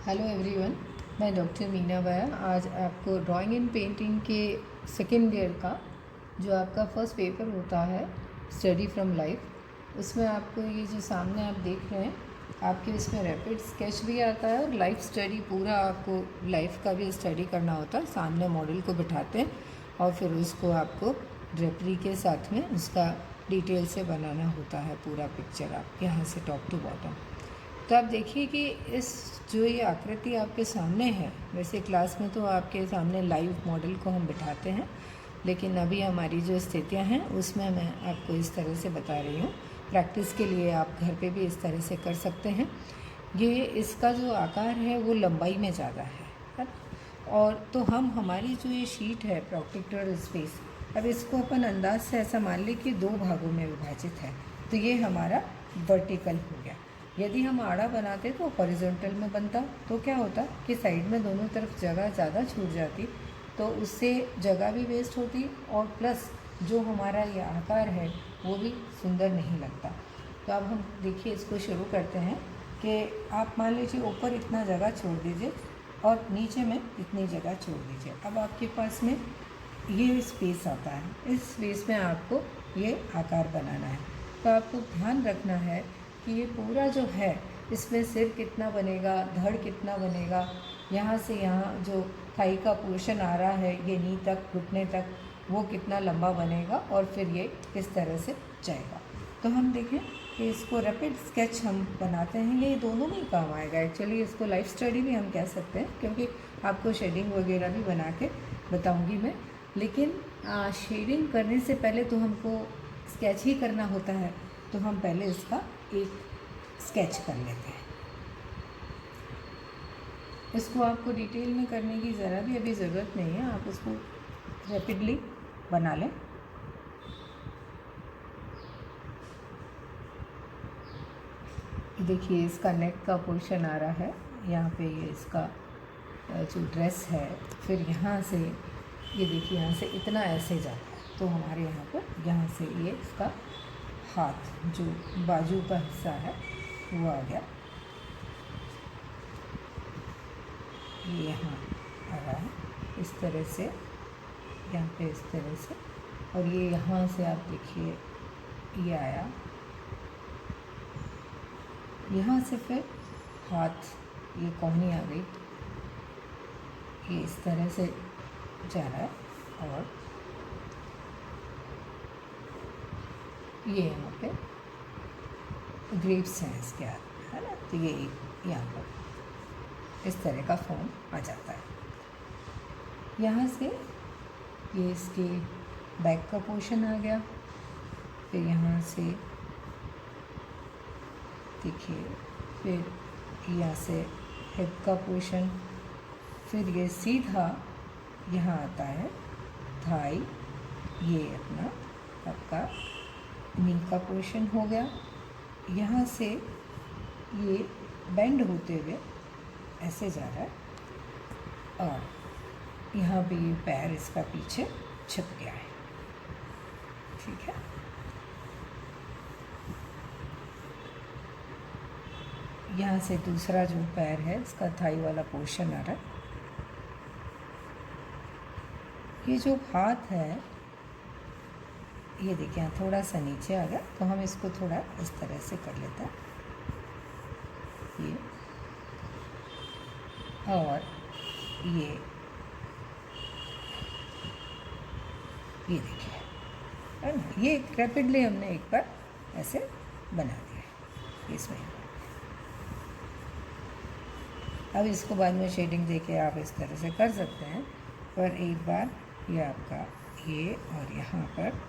Hello everyone, मैं doctor Meena बाया आज आपको ड्राइंग एंड पेंटिंग के सेकेंड ईयर का जो आपका फर्स्ट पेपर होता है स्टडी फ्रॉम लाइफ, उसमें आपको ये जो सामने आप देख रहे हैं आपके इसमें रैपिड स्केच भी आता है और लाइफ स्टडी पूरा आपको लाइफ का भी स्टडी करना होता है। सामने मॉडल को बिठाते हैं और फिर उसको आपको ड्रेपरी के साथ में उसका डिटेल से बनाना होता है पूरा पिक्चर आप यहाँ से टॉप टू बॉटम। तो आप देखिए कि इस जो ये आकृति आपके सामने है, वैसे क्लास में तो आपके सामने लाइव मॉडल को हम बिठाते हैं, लेकिन अभी हमारी जो स्थितियां हैं उसमें मैं आपको इस तरह से बता रही हूँ। प्रैक्टिस के लिए आप घर पे भी इस तरह से कर सकते हैं। ये इसका जो आकार है वो लंबाई में ज़्यादा है ना? और तो हम हमारी जो ये शीट है प्रोटेक्टेड स्पेस, अब इसको अपन अंदाज से ऐसा मान लें कि 2 भागों में विभाजित है। तो ये हमारा वर्टिकल हो गया। यदि हम आड़ा बनाते तो हॉरिजॉन्टल में बनता, तो क्या होता कि साइड में दोनों तरफ जगह ज़्यादा छूट जाती, तो उससे जगह भी वेस्ट होती और प्लस जो हमारा ये आकार है वो भी सुंदर नहीं लगता। तो अब हम देखिए इसको शुरू करते हैं कि आप मान लीजिए ऊपर इतना जगह छोड़ दीजिए और नीचे में इतनी जगह छोड़ दीजिए। अब आपके पास में ये स्पेस आता है, इस स्पेस में आपको ये आकार बनाना है। तो आपको ध्यान रखना है कि ये पूरा जो है इसमें सिर कितना बनेगा, धड़ कितना बनेगा, यहाँ से यहाँ जो थाई का पोर्शन आ रहा है ये नी तक घुटने तक वो कितना लंबा बनेगा और फिर ये किस तरह से जाएगा। तो हम देखें कि इसको रैपिड स्केच हम बनाते हैं, ये दोनों में ही काम आएगा। एक्चुअली इसको लाइफ स्टडी भी हम कह सकते हैं, क्योंकि आपको शेडिंग वगैरह भी बना के बताऊँगी मैं। लेकिन शेडिंग करने से पहले तो हमको स्केच ही करना होता है, तो हम पहले इसका एक स्केच कर लेते हैं। इसको आपको डिटेल में करने की ज़रा भी अभी ज़रूरत नहीं है, आप इसको रैपिडली बना लें। देखिए इसका नेक का पोर्शन आ रहा है, यहाँ पे ये इसका जो ड्रेस है, फिर यहाँ से ये देखिए यहाँ से इतना ऐसे जाता है, तो हमारे यहाँ पर यहाँ से ये इसका हाथ जो बाजू का हिस्सा है वो आ गया, ये यहाँ आ रहा है इस तरह से, यहाँ पे इस तरह से, और ये यहाँ से आप देखिए ये आया, यहाँ से फिर हाथ ये कोहनी आ गई, ये इस तरह से जा रहा है और ये यहाँ पे ग्रेप्स हैं इसके हाथ में, है ना। तो ये यहाँ पर इस तरह का फॉर्म आ जाता है। यहाँ से ये इसके बैक का पोर्शन आ गया, फिर यहाँ से देखिए, फिर यहाँ से हिप का पोर्शन, फिर ये सीधा यहाँ आता है थाई, ये अपना आपका नी का पोर्शन हो गया। यहाँ से ये बेंड होते हुए ऐसे जा रहा है और यहाँ भी ये पैर इसका पीछे छिप गया है, ठीक है। यहाँ से दूसरा जो पैर है इसका थाई वाला पोर्शन आ रहा है। ये जो हाथ है ये देखिए यहाँ थोड़ा सा नीचे आ गया, तो हम इसको थोड़ा इस तरह से कर लेते हैं ये, और ये देखिए, है ना। ये रैपिडली हमने एक बार ऐसे बना दिया इसमें। अब इसको बाद में शेडिंग देके आप इस तरह से कर सकते हैं, पर एक बार ये आपका ये और यहाँ पर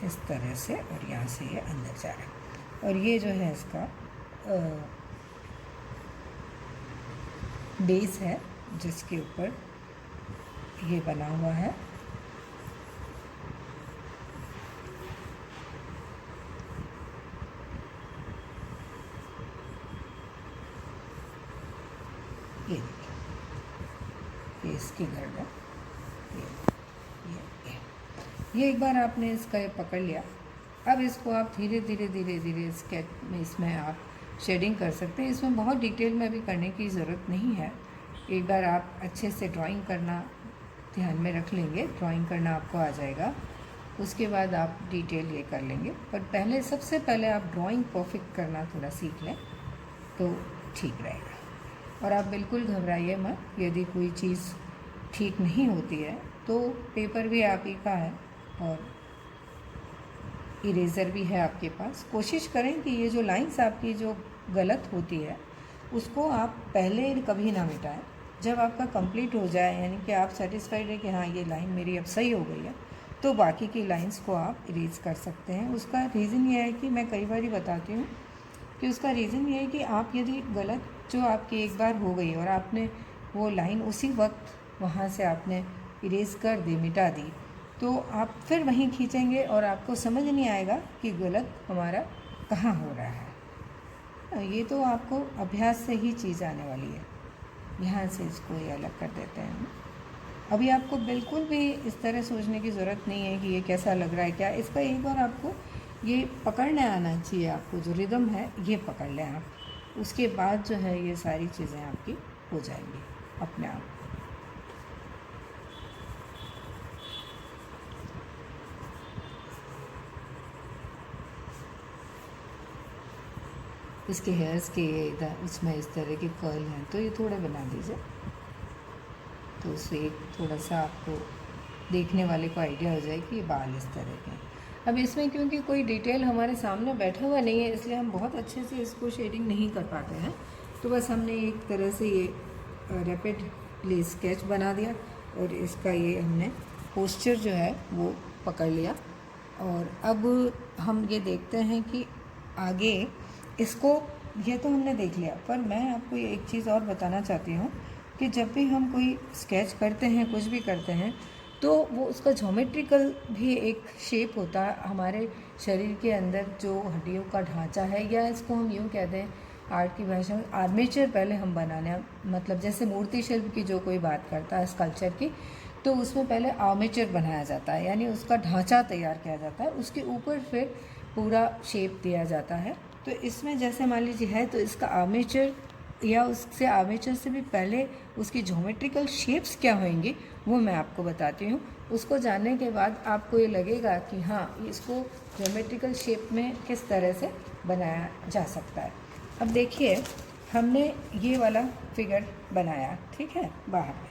इस तरह से, और यहाँ से ये अंदर जा रहा है, और ये जो है इसका बेस है जिसके ऊपर ये बना हुआ है। ये देखिए, ये इसकी गर्दन, ये एक बार आपने इसका पकड़ लिया। अब इसको आप धीरे धीरे धीरे धीरे स्केच में इसमें आप शेडिंग कर सकते हैं। इसमें बहुत डिटेल में अभी करने की ज़रूरत नहीं है। एक बार आप अच्छे से ड्राइंग करना ध्यान में रख लेंगे, ड्राइंग करना आपको आ जाएगा, उसके बाद आप डिटेल ये कर लेंगे। पर पहले सबसे पहले आप ड्राइंग परफेक्ट करना थोड़ा सीख लें तो ठीक रहेगा। और आप बिल्कुल घबराइए मत, यदि कोई चीज़ ठीक नहीं होती है तो पेपर भी आप ही का है और इरेज़र भी है आपके पास। कोशिश करें कि ये जो लाइंस आपकी जो गलत होती है उसको आप पहले कभी ना मिटाएं। जब आपका कंप्लीट हो जाए, यानी कि आप सेटिस्फाइड है कि हाँ ये लाइन मेरी अब सही हो गई है, तो बाकी की लाइंस को आप इरेज कर सकते हैं। उसका रीज़न ये है कि मैं कई बार बताती हूँ कि उसका रीज़न ये है कि आप यदि गलत जो आपकी एक बार हो गई और आपने वो लाइन उसी वक्त वहाँ से आपने इरेज कर दी, मिटा दी, तो आप फिर वहीं खींचेंगे और आपको समझ नहीं आएगा कि गलत हमारा कहाँ हो रहा है। ये तो आपको अभ्यास से ही चीज़ आने वाली है। यहाँ से इसको ये अलग कर देते हैं। अभी आपको बिल्कुल भी इस तरह सोचने की ज़रूरत नहीं है कि ये कैसा लग रहा है क्या। इसका एक बार आपको ये पकड़ने आना चाहिए, आपको जो रिदम है ये पकड़ लें आप, उसके बाद जो है ये सारी चीज़ें आपकी हो जाएंगी अपने आप। इसके हेयर्स के इधर इसमें इस तरह के कर्ल हैं तो ये थोड़े बना दीजिए, तो उससे एक थोड़ा सा आपको देखने वाले को आइडिया हो जाए कि ये बाल इस तरह के हैं। अब इसमें क्योंकि कोई डिटेल हमारे सामने बैठा हुआ नहीं है, इसलिए हम बहुत अच्छे से इसको शेडिंग नहीं कर पाते हैं। तो बस हमने एक तरह से ये रैपिडली स्केच बना दिया और इसका ये हमने पोस्चर जो है वो पकड़ लिया। और अब हम ये देखते हैं कि आगे इसको, ये तो हमने देख लिया, पर मैं आपको ये एक चीज़ और बताना चाहती हूँ कि जब भी हम कोई स्केच करते हैं, कुछ भी करते हैं, तो वो उसका ज्योमेट्रिकल भी एक शेप होता है। हमारे शरीर के अंदर जो हड्डियों का ढांचा है, या इसको हम यूँ कहते हैं आर्ट की भाषा में आर्मेचर पहले हम बनाने, मतलब जैसे मूर्ति शिल्प की जो कोई बात करता है स्कल्पचर की, तो उसमें पहले आर्मेचर बनाया जाता है, यानी उसका ढांचा तैयार किया जाता है, उसके ऊपर फिर पूरा शेप दिया जाता है। तो इसमें जैसे मान लीजिए है, तो इसका आर्मेचर या उससे आर्मेचर से भी पहले उसकी ज्योमेट्रिकल शेप्स क्या होंगी वो मैं आपको बताती हूँ। उसको जानने के बाद आपको ये लगेगा कि हाँ इसको ज्योमेट्रिकल शेप में किस तरह से बनाया जा सकता है। अब देखिए हमने ये वाला फिगर बनाया, ठीक है, बाहर में।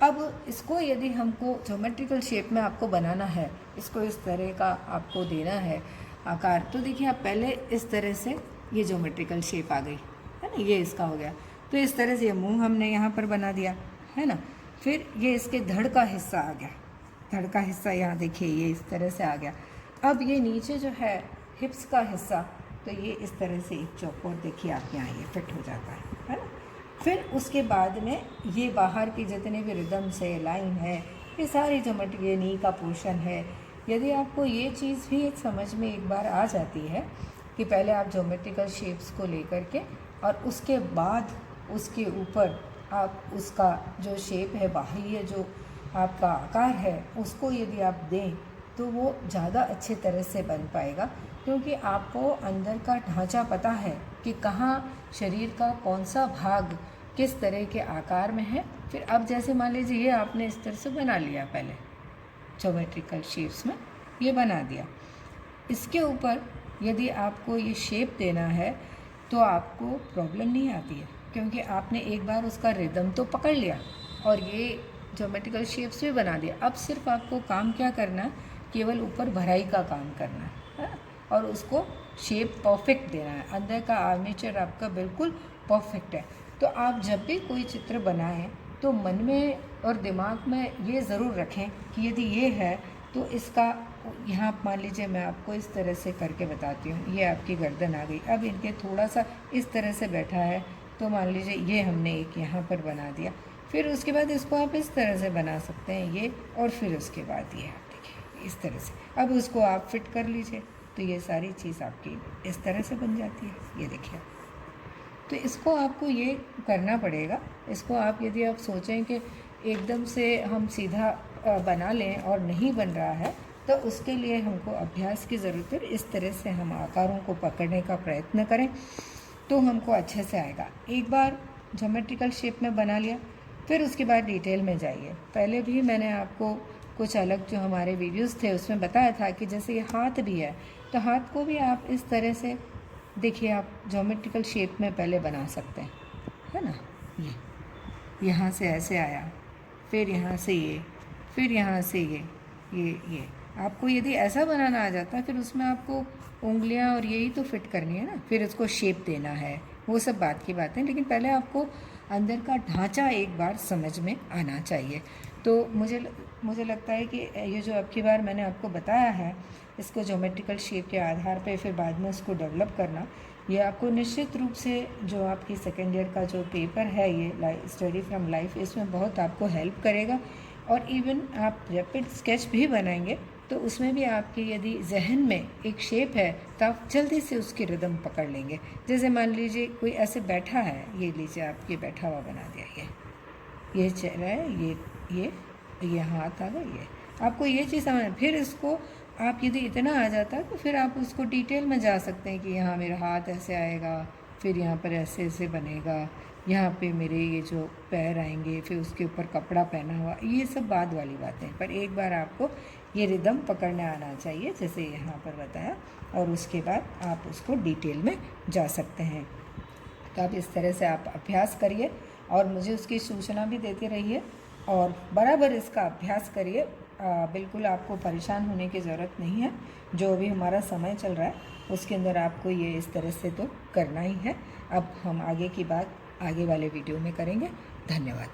अब इसको यदि हमको ज्योमेट्रिकल शेप में आपको बनाना है, इसको इस तरह का आपको देना है आकार, तो देखिए आप पहले इस तरह से ये ज्योमेट्रिकल शेप आ गई है ना, ये इसका हो गया। तो इस तरह से ये मुंह हमने यहाँ पर बना दिया है ना। फिर ये इसके धड़ का हिस्सा आ गया, धड़ का हिस्सा यहाँ देखिए ये इस तरह से आ गया। अब ये नीचे जो है हिप्स का हिस्सा, तो ये इस तरह से एक चौकोर देखिए आप यहाँ ये फिट हो जाता है ना। फिर उसके बाद में ये बाहर की जितने भी रिदम्स है, लाइन है, ये सारी ज्योमेट्री, ये नी का पोर्शन है। यदि आपको ये चीज़ भी समझ में एक बार आ जाती है कि पहले आप ज्योमेट्रिकल शेप्स को लेकर के और उसके बाद उसके ऊपर आप उसका जो शेप है, बाह्य जो आपका आकार है, उसको यदि आप दें तो वो ज़्यादा अच्छे तरह से बन पाएगा, क्योंकि आपको अंदर का ढांचा पता है कि कहाँ शरीर का कौन सा भाग किस तरह के आकार में है। फिर अब जैसे मान लीजिए ये आपने इस तरह से बना लिया, पहले ज्योमेट्रिकल शेप्स में ये बना दिया। इसके ऊपर यदि आपको ये शेप देना है तो आपको प्रॉब्लम नहीं आती है, क्योंकि आपने एक बार उसका रिदम तो पकड़ लिया और ये ज्योमेट्रिकल शेप्स भी बना दिया। अब सिर्फ आपको काम क्या करना है, केवल ऊपर भराई का काम करना है और उसको शेप परफेक्ट देना है। अंदर का आर्मेचर आपका बिल्कुल परफेक्ट है। तो आप जब भी कोई चित्र बनाएं तो मन में और दिमाग में ये ज़रूर रखें कि यदि ये है तो इसका यहाँ मान लीजिए मैं आपको इस तरह से करके बताती हूँ। ये आपकी गर्दन आ गई, अब इनके थोड़ा सा इस तरह से बैठा है, तो मान लीजिए ये हमने एक यहाँ पर बना दिया। फिर उसके बाद इसको आप इस तरह से बना सकते हैं ये, और फिर उसके बाद ये आप देखिए इस तरह से। अब उसको आप फिट कर लीजिए तो ये सारी चीज़ आपकी इस तरह से बन जाती है। ये देखिए, तो इसको आपको ये करना पड़ेगा। इसको आप यदि आप सोचें कि एकदम से हम सीधा बना लें और नहीं बन रहा है, तो उसके लिए हमको अभ्यास की ज़रूरत है। इस तरह से हम आकारों को पकड़ने का प्रयत्न करें तो हमको अच्छे से आएगा। एक बार ज्योमेट्रिकल शेप में बना लिया, फिर उसके बाद डिटेल में जाइए। पहले भी मैंने आपको कुछ अलग जो हमारे वीडियोस थे उसमें बताया था कि जैसे ये हाथ भी है, तो हाथ को भी आप इस तरह से देखिए, आप ज्योमेट्रिकल शेप में पहले बना सकते हैं, है ना। ये यहाँ से ऐसे आया, फिर यहाँ से ये, फिर यहाँ से ये आपको यदि ऐसा बनाना आ जाता है, फिर उसमें आपको उंगलियाँ और यही तो फिट करनी है ना, फिर उसको शेप देना है, वो सब बात की बात है। लेकिन पहले आपको अंदर का ढांचा एक बार समझ में आना चाहिए। तो मुझे लगता है कि ये जो अब की बार मैंने आपको बताया है, इसको ज्योमेट्रिकल शेप के आधार पे फिर बाद में उसको डेवलप करना, ये आपको निश्चित रूप से जो आपकी सेकेंड ईयर का जो पेपर है ये स्टडी फ्रॉम लाइफ, इसमें बहुत आपको हेल्प करेगा। और इवन आप रैपिड स्केच भी बनाएंगे तो उसमें भी आपके यदि जहन में एक शेप है तो आप जल्दी से उसकी रिदम पकड़ लेंगे। जैसे मान लीजिए कोई ऐसे बैठा है, ये लीजिए आप ये बैठा हुआ बना दिया, ये चेहरा है, ये हाथ आ गया, ये आपको ये चीज़ समझ। फिर इसको आप यदि इतना आ जाता है तो फिर आप उसको डिटेल में जा सकते हैं कि यहाँ मेरा हाथ ऐसे आएगा, फिर यहाँ पर ऐसे ऐसे बनेगा, यहाँ पे मेरे ये जो पैर आएंगे, फिर उसके ऊपर कपड़ा पहना हुआ, ये सब बाद वाली बातें। पर एक बार आपको ये रिदम पकड़ने आना चाहिए जैसे यहाँ पर बताया, और उसके बाद आप उसको डिटेल में जा सकते हैं। तो आप इस तरह से आप अभ्यास करिए और मुझे उसकी सूचना भी देते रहिए और बराबर इसका अभ्यास करिए। बिल्कुल आपको परेशान होने की ज़रूरत नहीं है। जो भी हमारा समय चल रहा है उसके अंदर आपको ये इस तरह से तो करना ही है। अब हम आगे की बात आगे वाले वीडियो में करेंगे। धन्यवाद।